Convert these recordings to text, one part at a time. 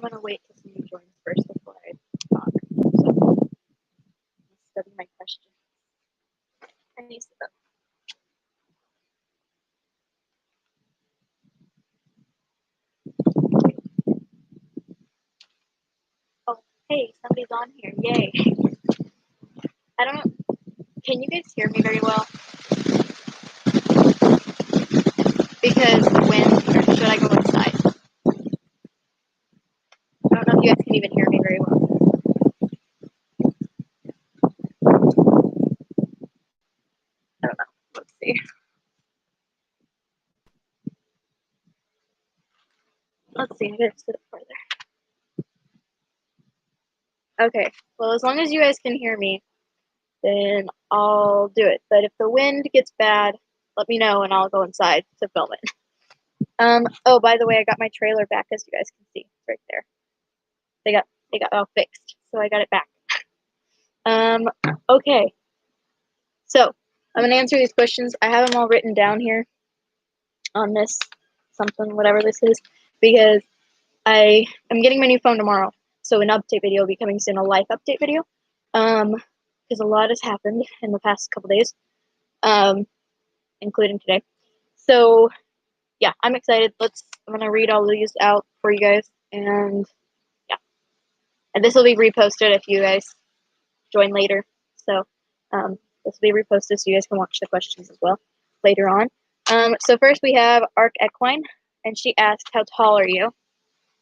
I'm gonna wait till somebody joins first before I talk. So, study my question. I need to. Oh, hey, somebody's on here. Yay. I don't. Can you guys hear me very well? Because the wind, or should I go inside? I don't know if you guys can even hear me very well. I don't know. Let's see. Let's see. I gotta sit up further. Okay. Well, as long as you guys can hear me, then I'll do it. But if the wind gets bad, let me know and I'll go inside to film it. Oh, by the way, I got my trailer back, as you guys can see right there. They got all fixed, so I got it back. Okay. So I'm gonna answer these questions. I have them all written down here on this something, whatever this is, because I am getting my new phone tomorrow. So an update video will be coming soon, a life update video. Because a lot has happened in the past couple days, including today. So yeah, I'm excited. I'm gonna read all these out for you guys, and yeah, and this will be reposted if you guys join later. So this will be reposted so you guys can watch the questions as well later on. So first we have Arc Equine, and she asked, "How tall are you?"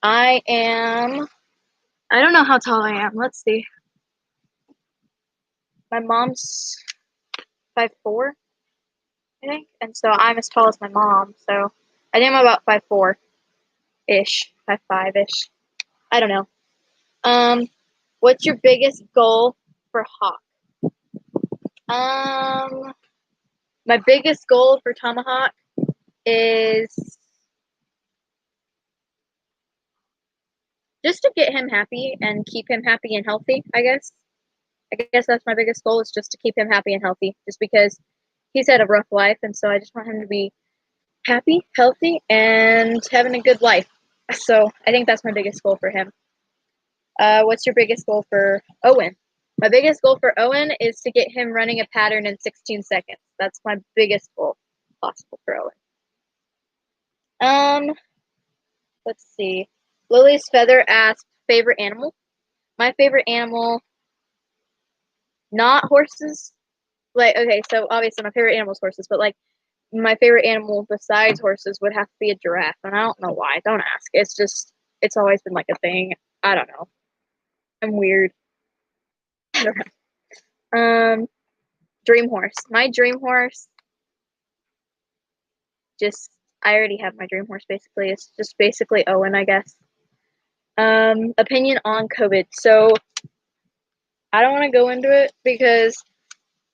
I don't know how tall I am. Let's see. My mom's 5'4", I think, and so I'm as tall as my mom. So I think I'm about 5'4" ish, 5'5" ish. I don't know. What's your biggest goal for Hawk? My biggest goal for Tomahawk is just to get him happy and keep him happy and healthy, I guess. I guess that's my biggest goal, is just to keep him happy and healthy, just because he's had a rough life, and so I just want him to be happy, healthy, and having a good life. So I think that's my biggest goal for him. What's your biggest goal for Owen? My biggest goal for Owen is to get him running a pattern in 16 seconds. That's my biggest goal possible for Owen. Let's see. Lily's Feather asked, favorite animal? My favorite animal, not horses. Like, okay, so obviously my favorite animal is horses, but like my favorite animal besides horses would have to be a giraffe, and I don't know why. Don't ask. It's always been like a thing. I don't know. I'm weird. I don't know. Dream horse. My dream horse. I already have my dream horse. Basically, it's just basically Owen, I guess. Opinion on COVID. So I don't want to go into it because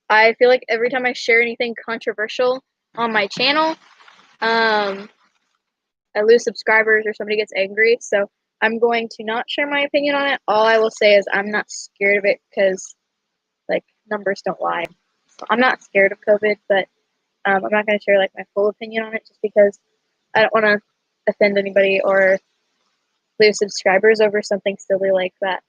I feel like every time I share anything controversial on my channel, I lose subscribers or somebody gets angry. So I'm going to not share my opinion on it. All I will say is I'm not scared of it because, like, numbers don't lie. So I'm not scared of COVID, but I'm not going to share, like, my full opinion on it just because I don't want to offend anybody or lose subscribers over something silly like that.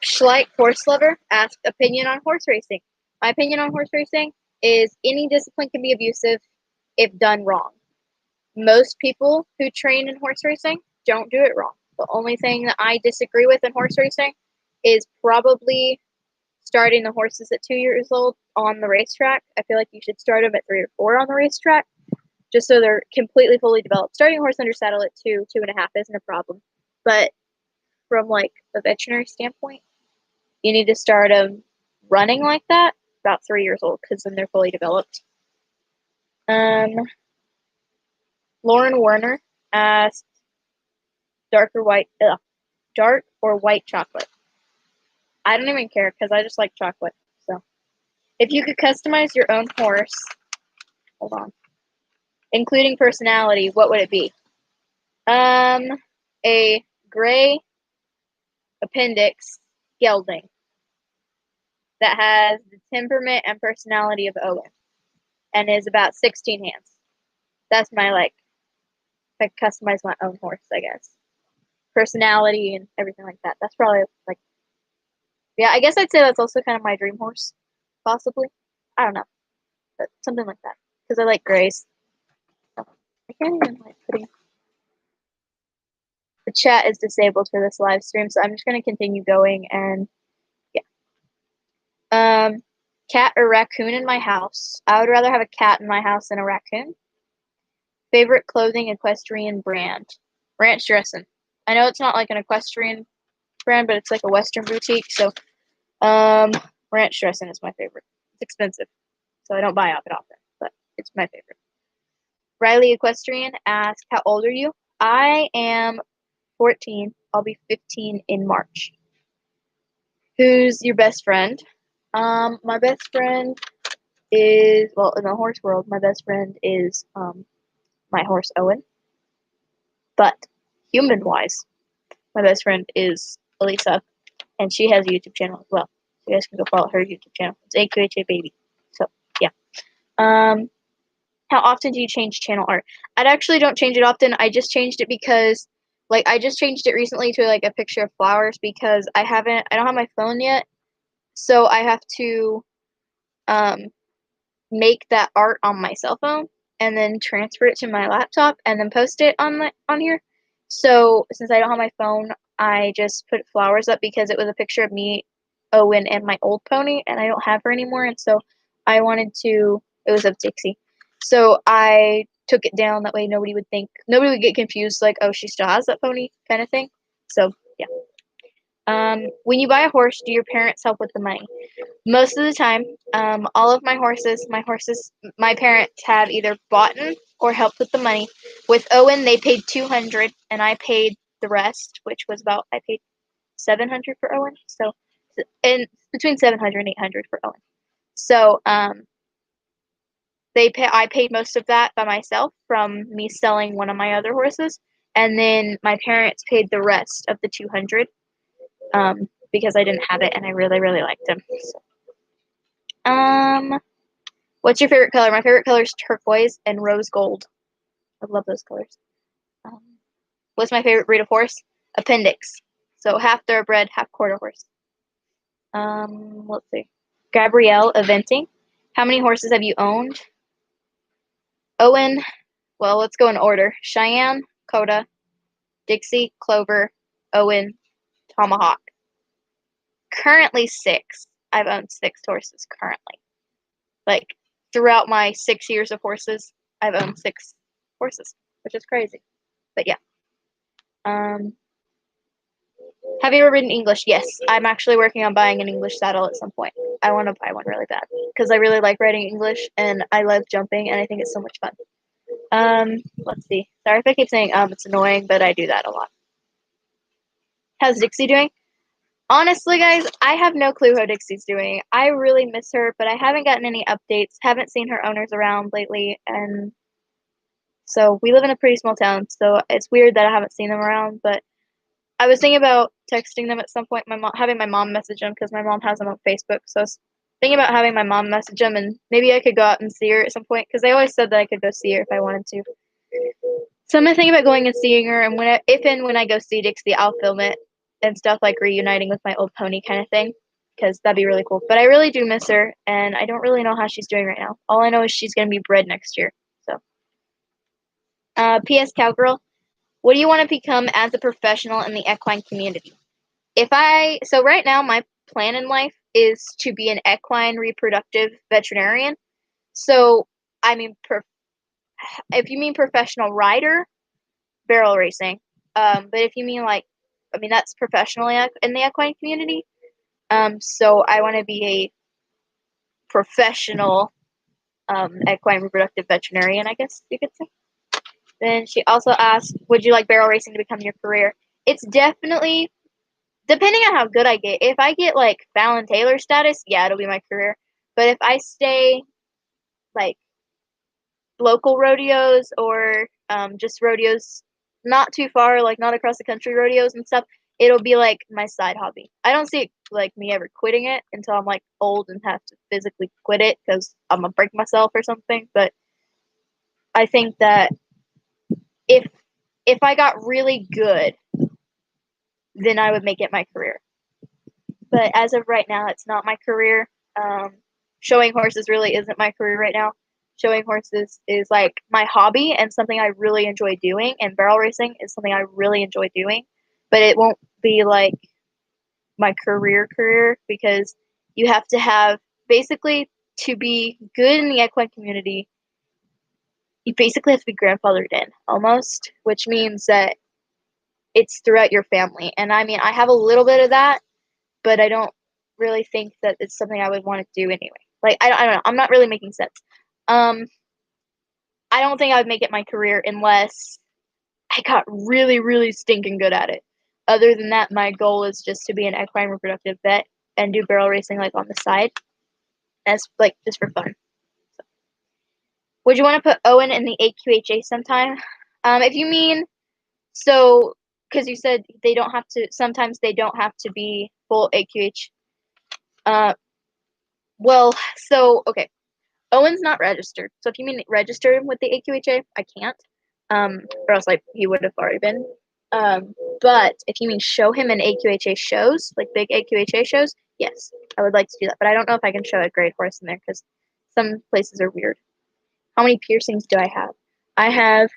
Schleich Horse Lover asked, opinion on horse racing. My opinion on horse racing is any discipline can be abusive if done wrong. Most people who train in horse racing don't do it wrong. The only thing that I disagree with in horse racing is probably starting the horses at 2 years old on the racetrack. I feel like you should start them at 3 or 4 on the racetrack, just so they're completely fully developed. Starting a horse under saddle at 2, 2.5 isn't a problem. But from like a veterinary standpoint, you need to start them running like that about 3 years old, because then they're fully developed. Lauren Werner asked, dark or white chocolate. I don't even care because I just like chocolate. So if you could customize your own horse, hold on, including personality, what would it be? A gray appendix gelding that has the temperament and personality of Owen and is about 16 hands. That's my if I could customize my own horse, I guess. Personality and everything like that. That's probably like, yeah, I guess I'd say that's also kind of my dream horse, possibly. I don't know, but something like that. Because I like grays. So I can't even like putting. The chat is disabled for this live stream, so I'm just gonna continue going and yeah. Cat or raccoon in my house? I would rather have a cat in my house than a raccoon. Favorite clothing equestrian brand? Ranch dressing. I know it's not like an equestrian brand, but it's like a Western boutique. So, ranch dressing is my favorite. It's expensive, so I don't buy it often, but it's my favorite. Riley Equestrian asks, "How old are you?" I am 14. I'll be 15 in March. Who's your best friend? My best friend is, well, in the horse world, my best friend is my horse Owen. But human wise, my best friend is Elisa, and she has a YouTube channel as well. So you guys can go follow her YouTube channel. It's AQHA Baby. So yeah. How often do you change channel art? I actually don't change it often. I just changed it because, like, I just changed it recently to like a picture of flowers because I don't have my phone yet, so I have to make that art on my cell phone and then transfer it to my laptop and then post it on here. So since I don't have my phone, I just put flowers up because it was a picture of me, Owen, and my old pony, and I don't have her anymore, and so I wanted to. It was of Dixie, so I took it down. That way, nobody would get confused, like, oh, she still has that pony, kind of thing. So yeah. When you buy a horse, do your parents help with the money? Most of the time, all of my parents have either bought or helped with the money. With Owen, they paid 200, and I paid the rest, which was I paid 700 for Owen. So, in between 700 and 800 for Owen. So, I paid most of that by myself from me selling one of my other horses, and then my parents paid the rest of the 200, because I didn't have it and I really, really liked him. So. What's your favorite color? My favorite color is turquoise and rose gold. I love those colors. What's my favorite breed of horse? Appendix. So half thoroughbred, half quarter horse. Let's see. Gabrielle eventing. How many horses have you owned? Owen. Well, let's go in order. Cheyenne, Coda, Dixie, Clover, Owen, Tomahawk. Currently 6. I've owned 6 horses currently. Like, throughout my 6 years of horses, I've owned 6 horses, which is crazy. But yeah. Have you ever ridden English? Yes. I'm actually working on buying an English saddle at some point. I want to buy one really bad because I really like riding English and I love jumping and I think it's so much fun. Let's see. Sorry if I keep saying it's annoying, but I do that a lot. How's Dixie doing? Honestly, guys, I have no clue how Dixie's doing. I really miss her, but I haven't gotten any updates. Haven't seen her owners around lately, and so we live in a pretty small town, so it's weird that I haven't seen them around, but I was thinking about texting them at some point, having my mom message them, because my mom has them on Facebook, so I was thinking about having my mom message them, and maybe I could go out and see her at some point, because they always said that I could go see her if I wanted to. So I'm thinking about going and seeing her, and when I go see Dixie, I'll film it and stuff, like reuniting with my old pony kind of thing, because that'd be really cool. But I really do miss her, and I don't really know how she's doing right now. All I know is she's going to be bred next year. So, P.S. Cowgirl, what do you want to become as a professional in the equine community? So right now, my plan in life is to be an equine reproductive veterinarian. So, I mean, if you mean professional rider, barrel racing. But if you mean that's professionally in the equine community. So I want to be a professional equine reproductive veterinarian, I guess you could say. Then she also asked, would you like barrel racing to become your career? It's definitely, depending on how good I get. If I get like Fallon Taylor status, yeah, it'll be my career. But if I stay like local rodeos or just rodeos not too far, like not across the country rodeos and stuff, it'll be like my side hobby. I don't see like me ever quitting it until I'm like old and have to physically quit it because I'm gonna break myself or something. But I think that if if I got really good, then I would make it my career. But as of right now, it's not my career. Showing horses really isn't my career right now. Showing horses is like my hobby and something I really enjoy doing, and barrel racing is something I really enjoy doing, but it won't be like my career because you have to have basically to be good in the equine community. You basically have to be grandfathered in almost, which means that it's throughout your family. And I mean, I have a little bit of that, but I don't really think that it's something I would want to do anyway. Like, I don't know. I'm not really making sense. Um, I don't think I would make it my career unless I got really, really stinking good at it. Other than that, my goal is just to be an equine reproductive vet and do barrel racing like on the side. That's like just for fun. So. Would you want to put Owen in the AQHA sometime? If you mean so, because you said they don't have to. Sometimes they don't have to be full AQH. Well, so okay. Owen's not registered. So if you mean registered with the AQHA, I can't. Or else like he would have already been. But if you mean show him in AQHA shows, like big AQHA shows, yes, I would like to do that. But I don't know if I can show a great horse in there because some places are weird. How many piercings do I have? I have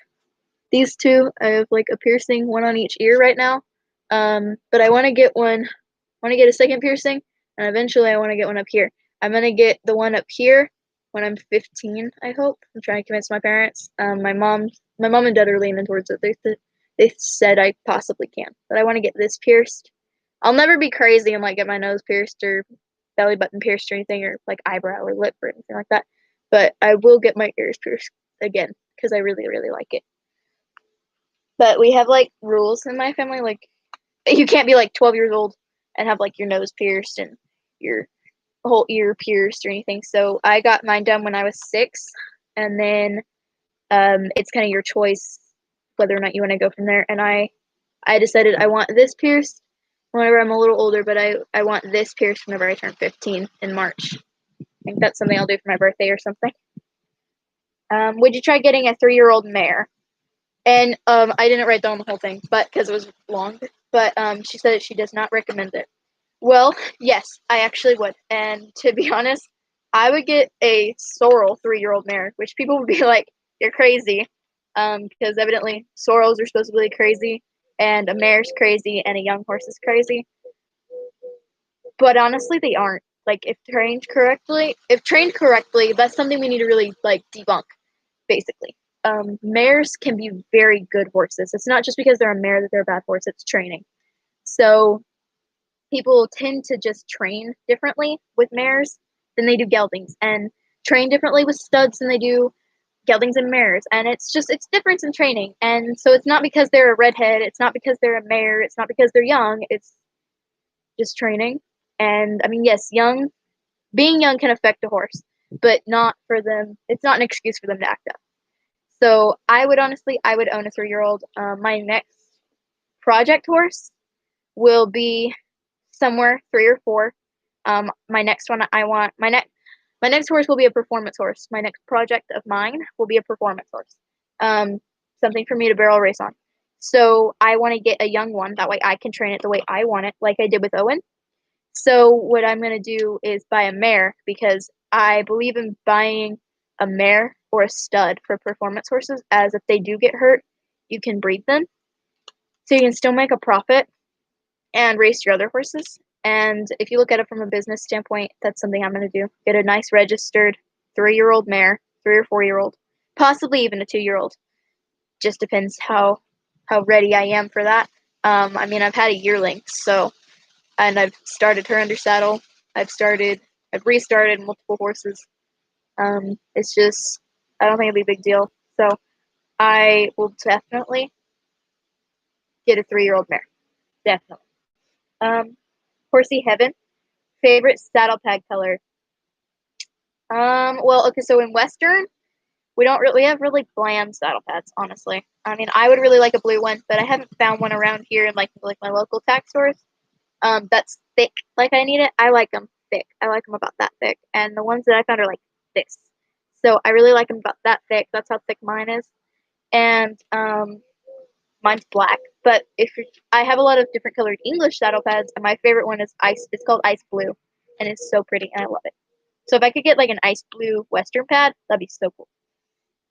these two. I have like a piercing, one on each ear right now. But I want to get one. I want to get a second piercing, and eventually I want to get one up here. I'm gonna get the one up here when I'm 15. I hope. I'm trying to convince my parents. My mom and dad are leaning towards it. They said I possibly can, but I want to get this pierced. I'll never be crazy and like get my nose pierced or belly button pierced or anything, or like eyebrow or lip or anything like that. But I will get my ears pierced again because I really, really like it. But we have like rules in my family, like you can't be like 12 years old and have like your nose pierced and your whole ear pierced or anything. So I got mine done when I was 6, and then it's kind of your choice whether or not you want to go from there. And I decided I want this pierced whenever I'm a little older, but I want this pierced whenever I turn 15 in March. I think that's something I'll do for my birthday or something. Would you try getting a 3-year-old mare? And I didn't write down the whole thing, but because it was long. But she said that she does not recommend it. Well, yes, I actually would. And to be honest, I would get a sorrel 3-year-old mare, which people would be like, "You're crazy," because evidently sorrels are supposed to be crazy, and a mare's crazy, and a young horse is crazy. But honestly, they aren't. Like if trained correctly, that's something we need to really like debunk, basically. Mares can be very good horses. It's not just because they're a mare that they're a bad horse. It's training. So people tend to just train differently with mares than they do geldings, and train differently with studs than they do geldings and mares. And it's difference in training. And so it's not because they're a redhead. It's not because they're a mare. It's not because they're young. It's just training. And I mean, yes, being young can affect a horse, but not for them. It's not an excuse for them to act up. So I would own a 3-year-old. My next project horse will be somewhere 3 or 4. My next one, my next horse will be a performance horse. My next project of mine will be a performance horse. Something for me to barrel race on. So I want to get a young one. That way I can train it the way I want it, like I did with Owen. So what I'm going to do is buy a mare because I believe in buying a mare or a stud for performance horses, as if they do get hurt, you can breed them. So you can still make a profit and race your other horses. And if you look at it from a business standpoint, that's something I'm going to do. Get a nice registered 3-year-old mare, 3 or 4-year-old, possibly even a 2-year-old. Just depends how ready I am for that. I mean, I've had a yearling, so, and I've started her under saddle. I've restarted multiple horses. It's just, I don't think it'll be a big deal. So I will definitely get a 3-year-old mare. Definitely. Horsey Heaven. Favorite saddle tag color. Well, okay, so in Western, we have really bland saddle pads, honestly. I mean, I would really like a blue one, but I haven't found one around here in like my local tag stores. That's thick, like I need it. I like them thick. I like them about that thick, and the ones that I found are like this. So I really like them about that thick. That's how thick mine is. And Mine's black, but I have a lot of different colored English saddle pads, and my favorite one is ice. It's called ice blue, and it's so pretty, and I love it. So if I could get like an ice blue Western pad, that'd be so cool.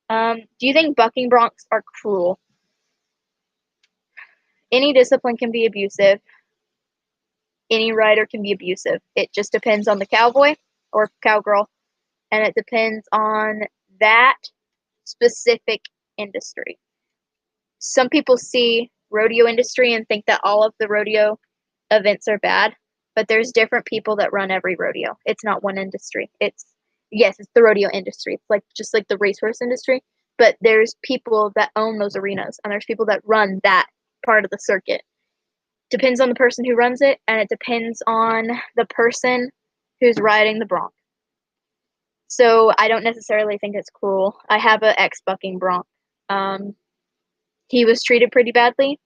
Do you think bucking broncs are cruel? Any discipline can be abusive. Any rider can be abusive. It just depends on the cowboy or cowgirl, and it depends on that specific industry. Some people see rodeo industry and think that all of the rodeo events are bad, but there's different people that run every rodeo. It's not one industry. It's the rodeo industry. It's like just like the racehorse industry, but there's people that own those arenas, and there's people that run that part of the circuit. Depends on the person who runs it, and it depends on the person who's riding the bronc. So I don't necessarily think it's cruel. I have an ex-bucking bronc. He was treated pretty badly.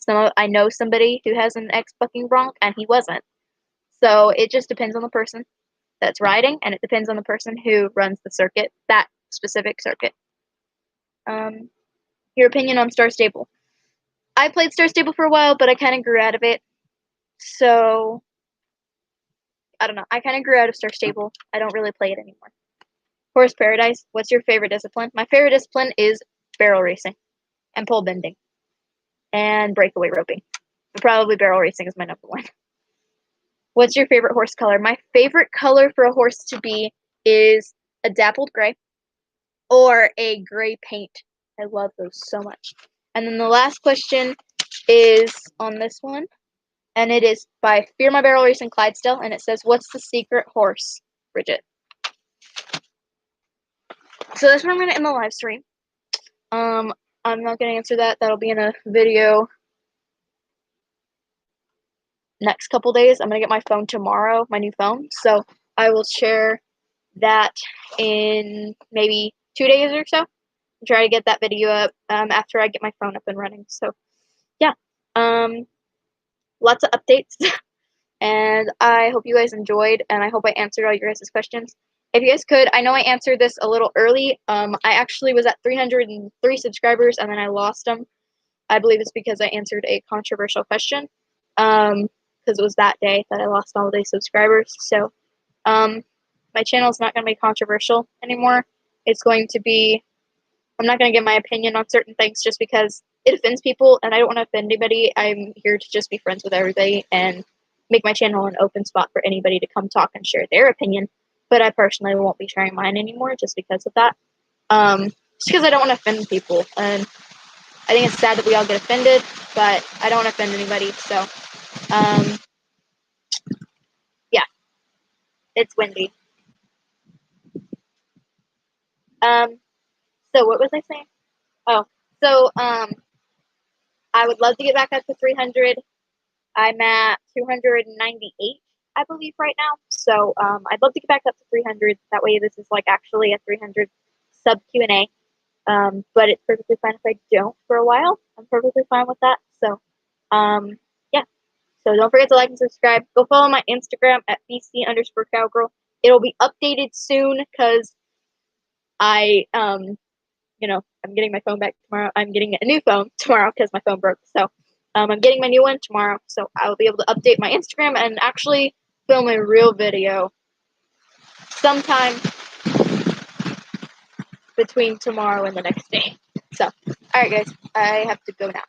I know somebody who has an ex-bucking bronc, and he wasn't. So it just depends on the person that's riding, and it depends on the person who runs the circuit, that specific circuit. Your opinion on Star Stable? I played Star Stable for a while, but I kind of grew out of it. So I don't know. I kind of grew out of Star Stable. I don't really play it anymore. Horse Paradise. What's your favorite discipline? My favorite discipline is barrel racing and pole bending and breakaway roping. But probably barrel racing is my number one. What's your favorite horse color? My favorite color for a horse to be is a dappled gray or a gray paint. I love those so much. And then the last question is on this one, and it is by Fear My Barrel Racing Clydesdale, and it says, what's the secret horse, Bridget? So that's where I'm going to end the live stream. I'm not going to answer that. That'll be in a video next couple days. I'm going to get my phone tomorrow, my new phone. So I will share that in maybe 2 days or so. Try to get that video up after I get my phone up and running. So yeah, lots of updates. And I hope you guys enjoyed, and I hope I answered all your guys' questions. If you guys could, I know I answered this a little early. I actually was at 303 subscribers, and then I lost them. I believe it's because I answered a controversial question, because it was that day that I lost all the subscribers. So my channel is not going to be controversial anymore. It's going to be, I'm not going to give my opinion on certain things just because it offends people, and I don't want to offend anybody. I'm here to just be friends with everybody and make my channel an open spot for anybody to come talk and share their opinion. But I personally won't be sharing mine anymore just because of that. Just because I don't want to offend people. And I think it's sad that we all get offended, but I don't want to offend anybody. So, yeah, it's windy. So what was I saying? Oh, so I would love to get back up to 300. I'm at 298, I believe, right now. So I'd love to get back up to 300. That way, this is like actually a 300 sub Q&A. But it's perfectly fine if I don't for a while. I'm perfectly fine with that. So, yeah. So don't forget to like and subscribe. Go follow my Instagram at BC_cowgirl. It'll be updated soon because I'm getting my phone back tomorrow. I'm getting a new phone tomorrow because my phone broke. So I'm getting my new one tomorrow. So I will be able to update my Instagram and actually film a real video sometime between tomorrow and the next day. So, all right, guys, I have to go now.